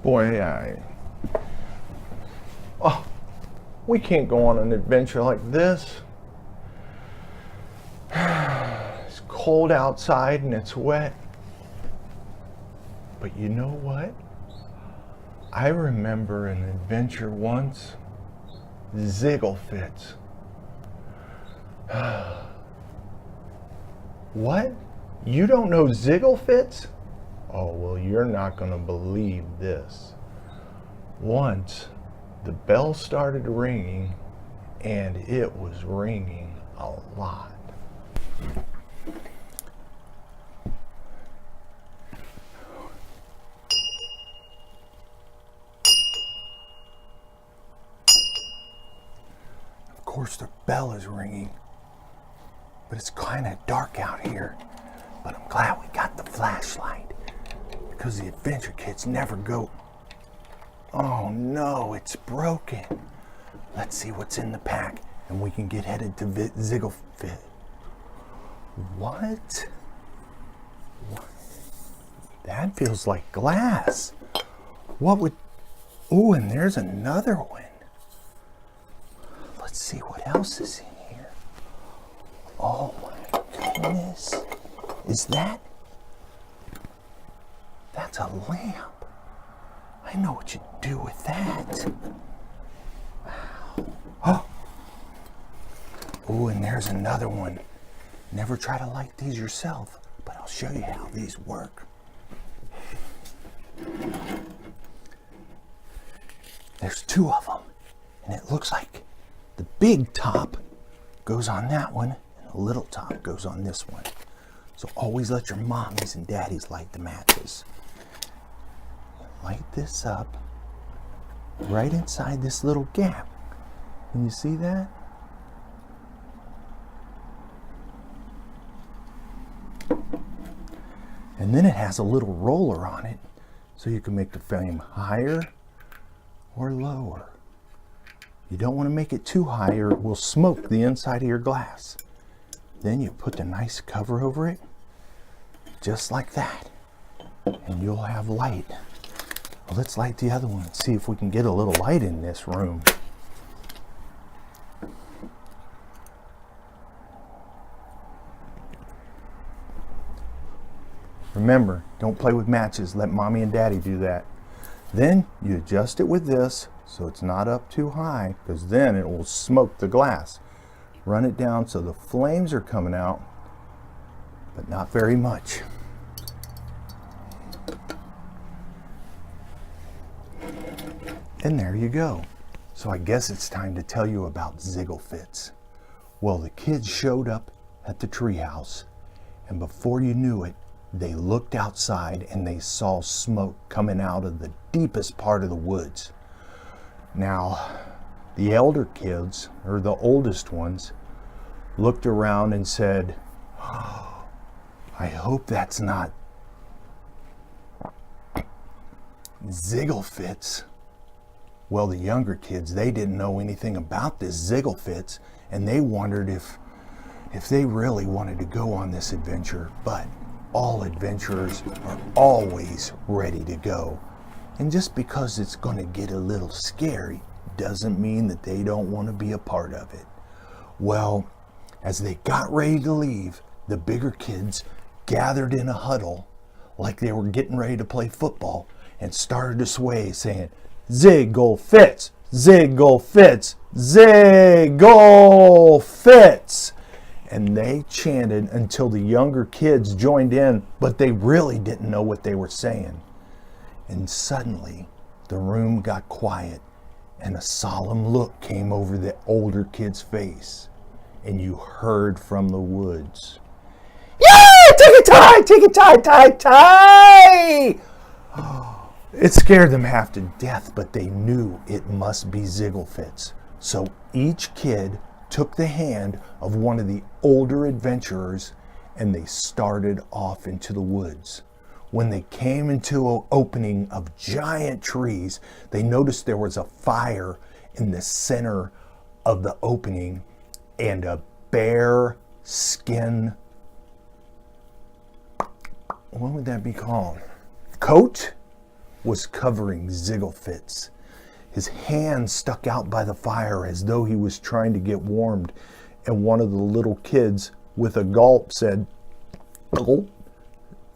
Boy, we can't go on an adventure like this. It's cold outside and it's wet. But you know what? I remember an adventure once. Ziggle-Fitz. What? You don't know Ziggle-Fitz? Oh, well, you're not going to believe this. Once, the bell started ringing, and it was ringing a lot. Of course, the bell is ringing, but it's kind of dark out here. But I'm glad we got the flashlight, because the adventure kids never go. Oh no, it's broken. Let's see what's in the pack, and we can get headed to Ziggle-Fitz. What? That feels like glass. What would... Oh, and there's another one. Let's see what else is in here. Oh my goodness. Is that? That's a lamp. I know what you do with that. Wow. Oh, and there's another one. Never try to light these yourself, but I'll show you how these work. There's two of them, and it looks like the big top goes on that one, and the little top goes on this one. So always let your mommies and daddies light the matches. Light this up right inside this little gap. Can you see that? And then it has a little roller on it, so you can make the flame higher or lower. You don't want to make it too high or it will smoke the inside of your glass. Then you put the nice cover over it, just like that, and you'll have light. Well, let's light the other one and see if we can get a little light in this room. Remember, don't play with matches. Let mommy and daddy do that. Then you adjust it with this so it's not up too high, because then it will smoke the glass. Run it down so the flames are coming out, but not very much. And there you go. So I guess it's time to tell you about Ziggle-Fitz. Well, the kids showed up at the treehouse, and before you knew it, they looked outside and they saw smoke coming out of the deepest part of the woods. Now, the elder kids, or the oldest ones, looked around and said, "Oh, I hope that's not Ziggle-Fitz." Well, the younger kids, they didn't know anything about this Ziggle-Fitz, and they wondered if they really wanted to go on this adventure. But all adventurers are always ready to go. And just because it's going to get a little scary doesn't mean that they don't want to be a part of it. Well, as they got ready to leave, the bigger kids gathered in a huddle like they were getting ready to play football and started to sway, saying, "Ziggle-Fitz, Ziggle-Fitz, Ziggle-Fitz." And they chanted until the younger kids joined in, but they really didn't know what they were saying. And suddenly, the room got quiet, and a solemn look came over the older kid's face. And you heard from the woods, "Yeah, take it tie, take it tie, tie, tie!" It scared them half to death, but they knew it must be Ziggle-Fitz. So each kid took the hand of one of the older adventurers, and they started off into the woods. When they came into an opening of giant trees, they noticed there was a fire in the center of the opening and a bear skin, what would that be called? Coat? was covering Ziggle-Fitz. His hand stuck out by the fire as though he was trying to get warmed, and one of the little kids, with a gulp, said, "Oh,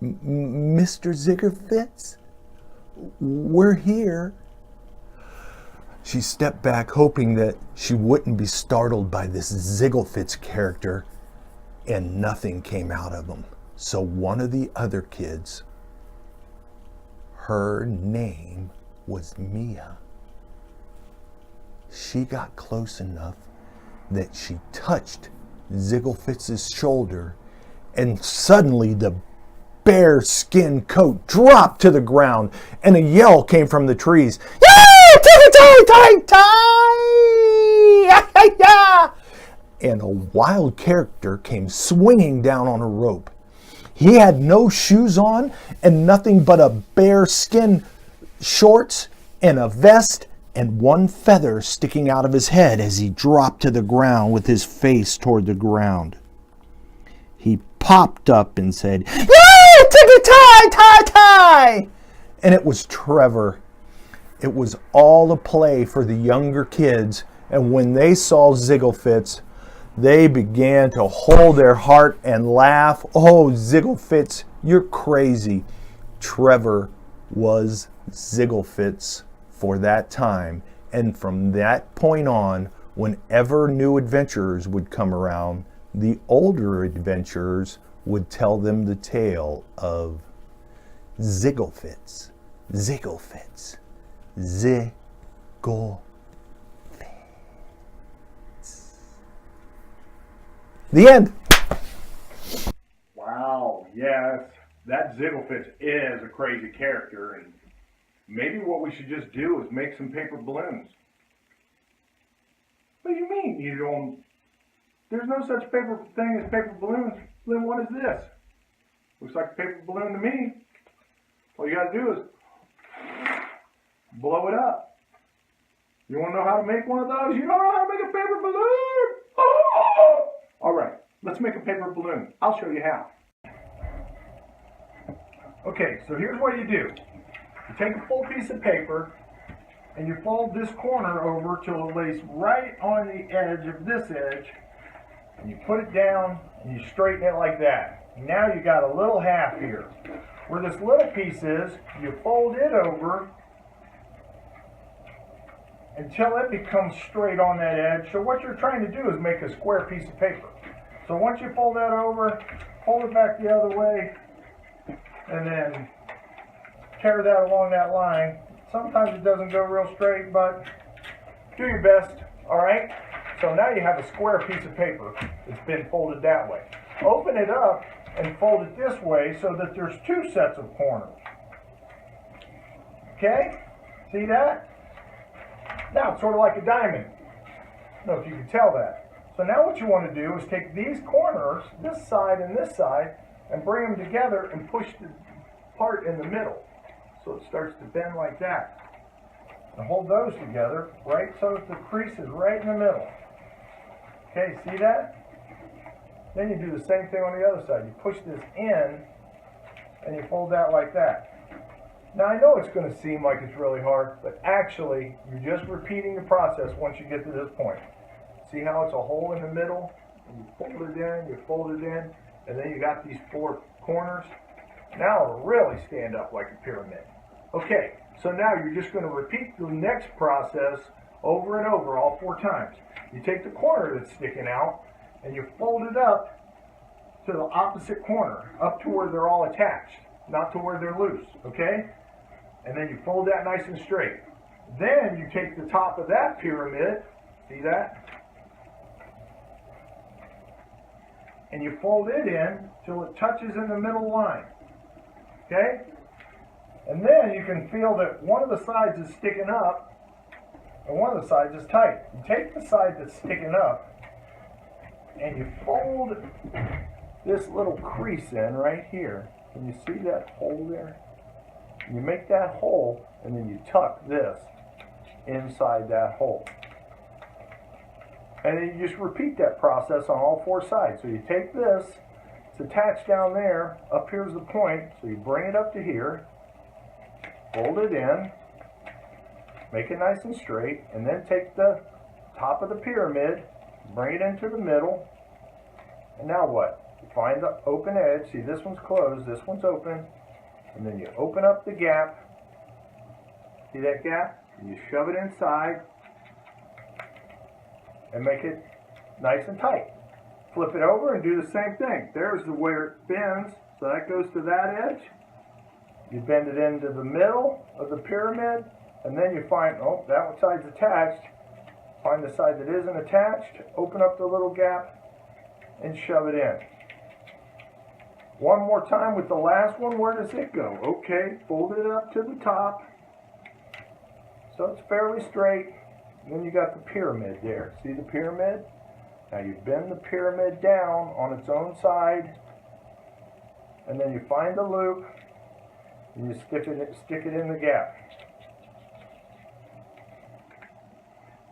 Mr. Ziggle-Fitz, we're here." She stepped back, hoping that she wouldn't be startled by this Ziggle-Fitz character, and nothing came out of him. So one of the other kids, her name was Mia. She got close enough that she touched Ziggle-Fitz's shoulder, and suddenly the bear skin coat dropped to the ground, and a yell came from the trees. And a wild character came swinging down on a rope. He had no shoes on and nothing but a bear skin shorts and a vest and one feather sticking out of his head as he dropped to the ground with his face toward the ground. He popped up and said, "Yay, ticky-tie! And it was Trevor. It was all a play for the younger kids, and when they saw Ziggle-Fitz, they began to hold their heart and laugh. "Oh, Ziggle-Fitz, you're crazy." Trevor was Ziggle-Fitz for that time, and from that point on, whenever new adventurers would come around, the older adventurers would tell them the tale of Ziggle-Fitz, Ziggle-Fitz, Ziggle-Fitz. The end. Wow, yes, that Ziggle-Fitz is a crazy character, and maybe what we should just do is make some paper balloons. What do you mean you don't? There's no such paper thing as paper balloons. Then what is this? Looks like a paper balloon to me. All you gotta do is blow it up. You wanna know how to make one of those? You don't know how to make a paper balloon? Oh! All right, let's make a paper balloon. I'll show you how. Okay, so here's what you do. You take a full piece of paper and you fold this corner over till it lays right on the edge of this edge, and you put it down and you straighten it like that. Now you got a little half here. Where this little piece is, you fold it over until it becomes straight on that edge. So what you're trying to do is make a square piece of paper. So once you fold that over, fold it back the other way, and then tear that along that line. Sometimes it doesn't go real straight, but do your best, all right? So now you have a square piece of paper that's been folded that way. Open it up and fold it this way so that there's two sets of corners. Okay? See that? Now it's sort of like a diamond. I don't know if you can tell that. So now what you want to do is take these corners, this side and this side, and bring them together and push the part in the middle. So it starts to bend like that. And hold those together, right, so that the crease is right in the middle. Okay, see that? Then you do the same thing on the other side. You push this in, and you fold that like that. Now I know it's going to seem like it's really hard, but actually, you're just repeating the process once you get to this point. See how it's a hole in the middle? And you fold it in, you fold it in, and then you got these four corners. Now it'll really stand up like a pyramid. Okay, so now you're just going to repeat the next process over and over all 4 times. You take the corner that's sticking out and you fold it up to the opposite corner, up to where they're all attached, not to where they're loose, okay? And then you fold that nice and straight. Then you take the top of that pyramid, see that? And you fold it in till it touches in the middle line. Okay? And then you can feel that one of the sides is sticking up and one of the sides is tight. You take the side that's sticking up and you fold this little crease in right here. Can you see that hole there? You make that hole and then you tuck this inside that hole. And then you just repeat that process on all 4 sides. So you take this, it's attached down there, up here's the point, so you bring it up to here, fold it in, make it nice and straight, and then take the top of the pyramid, bring it into the middle, and now what? You find the open edge. See, this one's closed, this one's open, and then you open up the gap. See that gap? And you shove it inside and make it nice and tight. Flip it over and do the same thing. There's where it bends, so that goes to that edge. You bend it into the middle of the pyramid, and then you find, oh, that one side's attached. Find the side that isn't attached, open up the little gap, and shove it in. One more time with the last one. Where does it go? Okay, fold it up to the top, so it's fairly straight. And then you got the pyramid there. See the pyramid? Now you bend the pyramid down on its own side, and then you find the loop, and you stick it in the gap.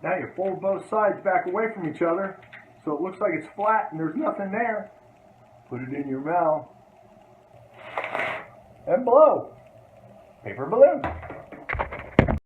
Now you fold both sides back away from each other, so it looks like it's flat and there's nothing there. Put it in your mouth and blow. Paper balloon.